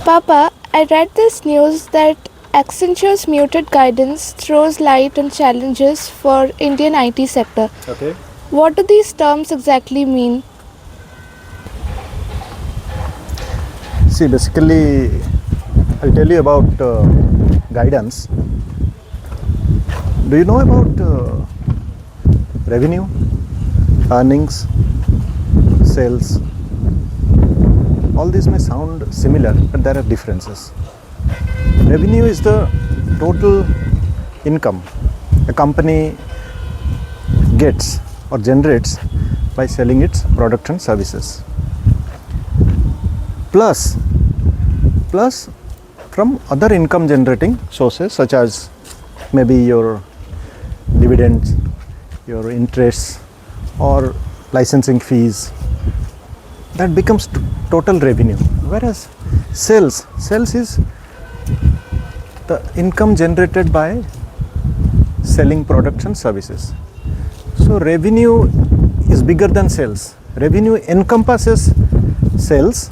Papa, I read this news that Accenture's muted guidance throws light on challenges for Indian IT sector. Okay. What do these terms exactly mean? See, basically, I'll tell you about guidance. Do you know about revenue, earnings, sales? All these may sound similar, but there are differences. Revenue is the total income a company gets or generates by selling its products and services. Plus from other income generating sources such as maybe your dividends, your interests or licensing fees, that becomes total revenue. Whereas sales is the income generated by selling products and services. So revenue is bigger than sales. Revenue encompasses sales.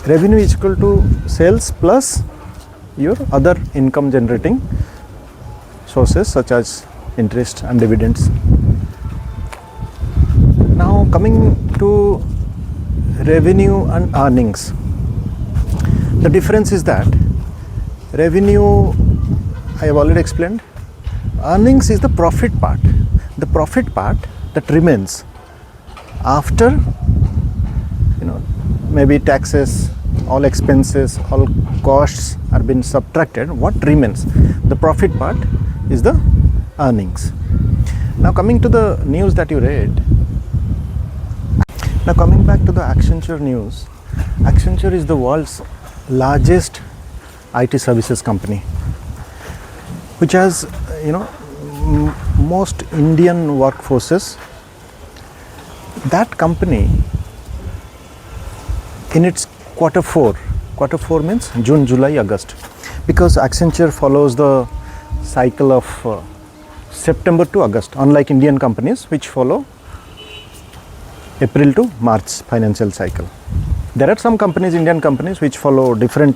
Revenue is equal to sales plus your other income generating sources such as interest and dividends. Now coming to revenue and earnings, the difference is that revenue I have already explained. Earnings is the profit part. The profit part that remains after maybe taxes, all expenses, all costs are being subtracted. What remains? The profit part is the earnings. Now coming to the news that you read. Now coming back to the Accenture news. Accenture is the world's largest IT services company, which has most Indian workforces. That company in its quarter four means June, July, August, because Accenture follows the cycle of September to August, unlike Indian companies which follow April to March financial cycle. There are some companies, Indian companies, which follow different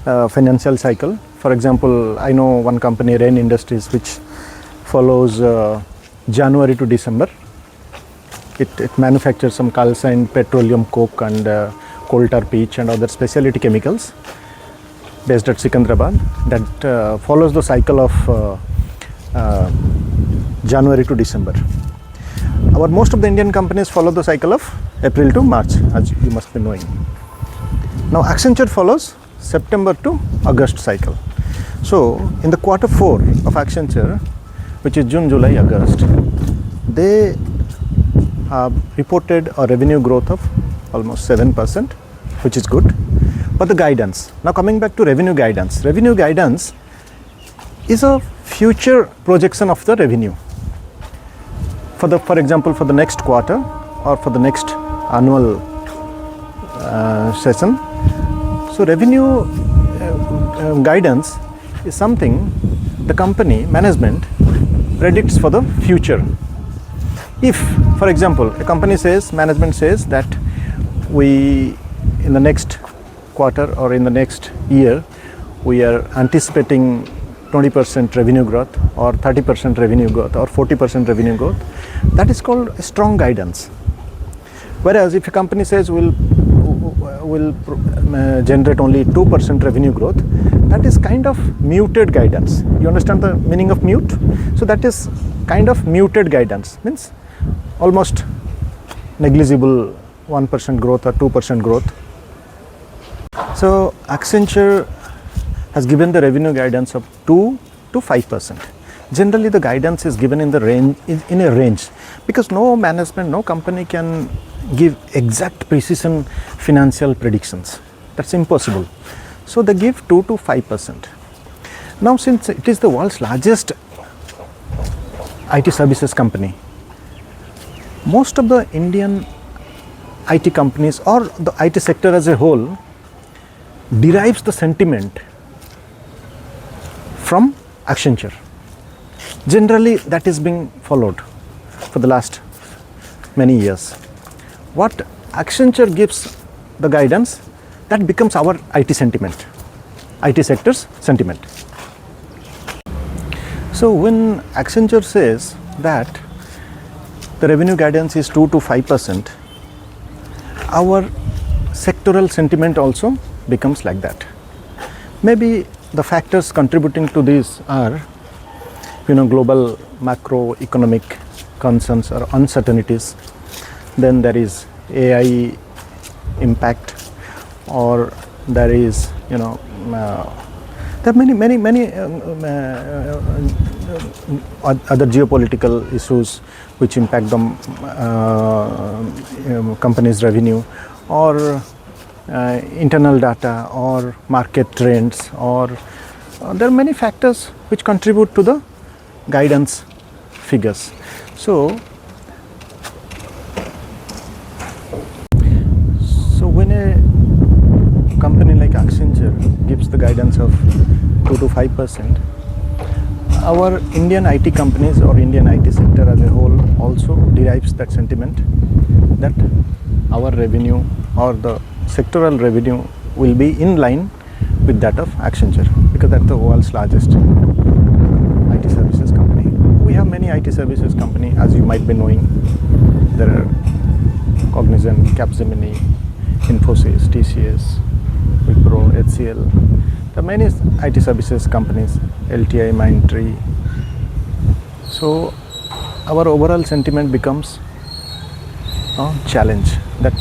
financial cycle. For example, I know one company, Rain Industries, which follows January to December. It manufactures some calcined petroleum coke and coal tar pitch and other specialty chemicals based at Secunderabad, that follows the cycle of January to December. Most of the Indian companies follow the cycle of April to March, as you must be knowing. Now Accenture follows September to August cycle. So in the quarter four of Accenture, which is June, July, August, they reported a revenue growth of almost 7%, which is good. But the guidance, now coming back to revenue guidance is a future projection of the revenue. For example, for the next quarter or for the next annual session. So revenue guidance is something the company management predicts for the future. If, for example, a company says, management says that we in the next quarter or in the next year we are anticipating 20% revenue growth or 30% revenue growth or 40% revenue growth, that is called a strong guidance. Whereas if a company says will generate only 2% revenue growth, that is kind of muted guidance. You understand the meaning of mute? So that is kind of muted guidance, means almost negligible 1% growth or 2% growth. So Accenture has given the revenue guidance of 2 to 5%. Generally the guidance is given in the range, in a range, because no management, no company can give exact precision financial predictions. That's impossible. So they give 2 to 5%. Now since it is the world's largest IT services company, most of the Indian IT companies or the IT sector as a whole derives the sentiment from Accenture. Generally that is being followed for the last many years. What Accenture gives the guidance, That becomes our IT sentiment, IT sector's sentiment. So when Accenture says that the revenue guidance is 2 to 5%, our sectoral sentiment also becomes like that. Maybe the factors contributing to this are, global macroeconomic concerns or uncertainties. Then there is AI impact, or there is, there are many other geopolitical issues which impact the company's revenue, or internal data, or market trends, or there are many factors which contribute to the guidance figures. So when a company like Accenture gives the guidance of 2 to 5%, our Indian IT companies or Indian IT sector as a whole also derives that sentiment that our revenue or the sectoral revenue will be in line with that of Accenture, because that's the world's largest IT services company. We have many IT services company, as you might be knowing. There are Cognizant, Capgemini, Infosys, TCS, Wipro, HCL. There are many IT services companies, LTI, Mindtree. So our overall sentiment becomes a challenge that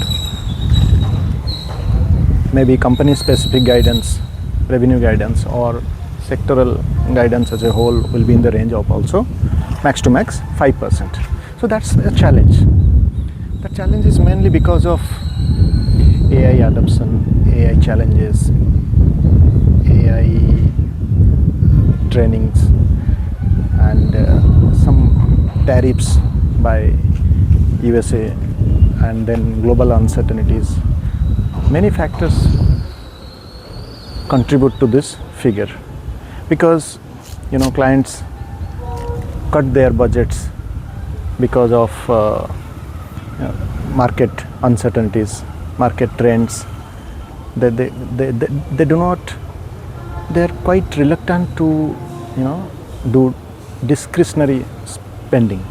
maybe company specific guidance, revenue guidance, or sectoral guidance as a whole will be in the range of also max to max 5%. So that's a challenge. The challenge is mainly because of AI adoption, AI challenges, AI trainings, and some tariffs by USA, and then global uncertainties. Many factors contribute to this figure, because clients cut their budgets because of market uncertainties, market trends. They do not, they are quite reluctant to do discretionary spending.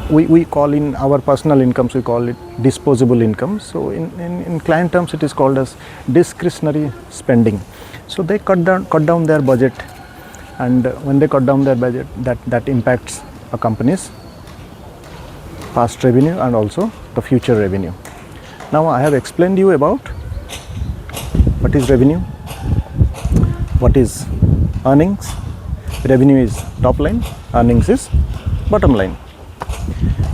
We call in our personal incomes, we call it disposable income. So in client terms it is called as discretionary spending. So they cut down their budget, and when they cut down their budget, that impacts a company's past revenue and also the future revenue. Now I have explained you about what is revenue, what is earnings. Revenue is top line, earnings is bottom line.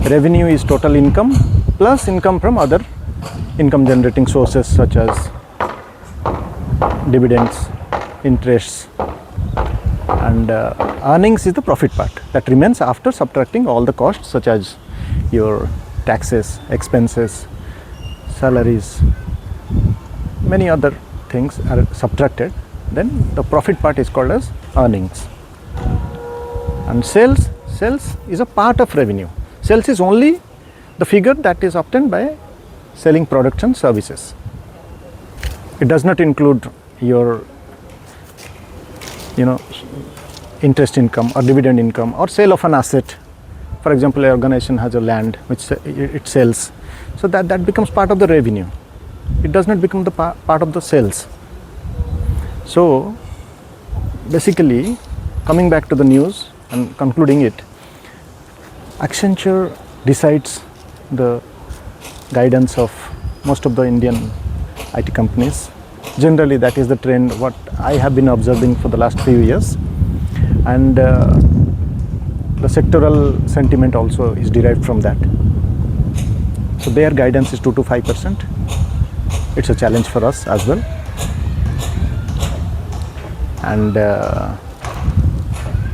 Revenue is total income plus income from other income generating sources such as dividends, interests, and earnings is the profit part that remains after subtracting all the costs such as your taxes, expenses, salaries, many other things are subtracted. Then the profit part is called as earnings. And sales is a part of revenue. Sales is only the figure that is obtained by selling products and services. It does not include your interest income or dividend income or sale of an asset. For example, an organization has a land which it sells, so that becomes part of the revenue. It does not become the part of the sales. So basically, coming back to the news and concluding it, Accenture decides the guidance of most of the Indian IT companies. Generally, that is the trend what I have been observing for the last few years, and the sectoral sentiment also is derived from that. So their guidance is 2 to 5%. It's a challenge for us as well, and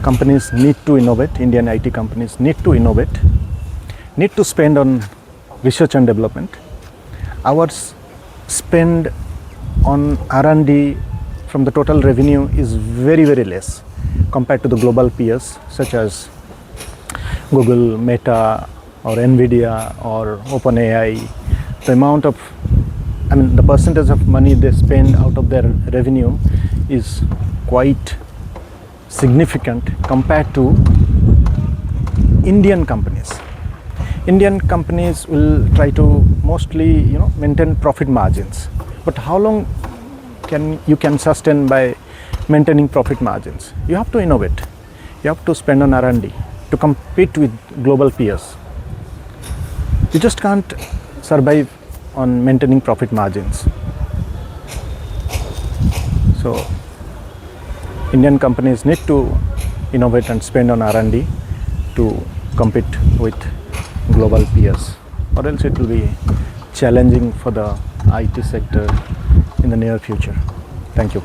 companies need to innovate. Indian IT companies need to innovate, need to spend on research and development. Our spend on R&D from the total revenue is very, very less compared to the global peers such as Google, Meta, or Nvidia, or OpenAI. The amount of I mean, the percentage of money they spend out of their revenue is quite significant compared to Indian companies. Indian companies will try to mostly, maintain profit margins. But how long you can sustain by maintaining profit margins? You have to innovate. You have to spend on R&D to compete with global peers. You just can't survive on maintaining profit margins. So Indian companies need to innovate and spend on R&D to compete with global peers, or else it will be challenging for the IT sector in the near future. Thank you.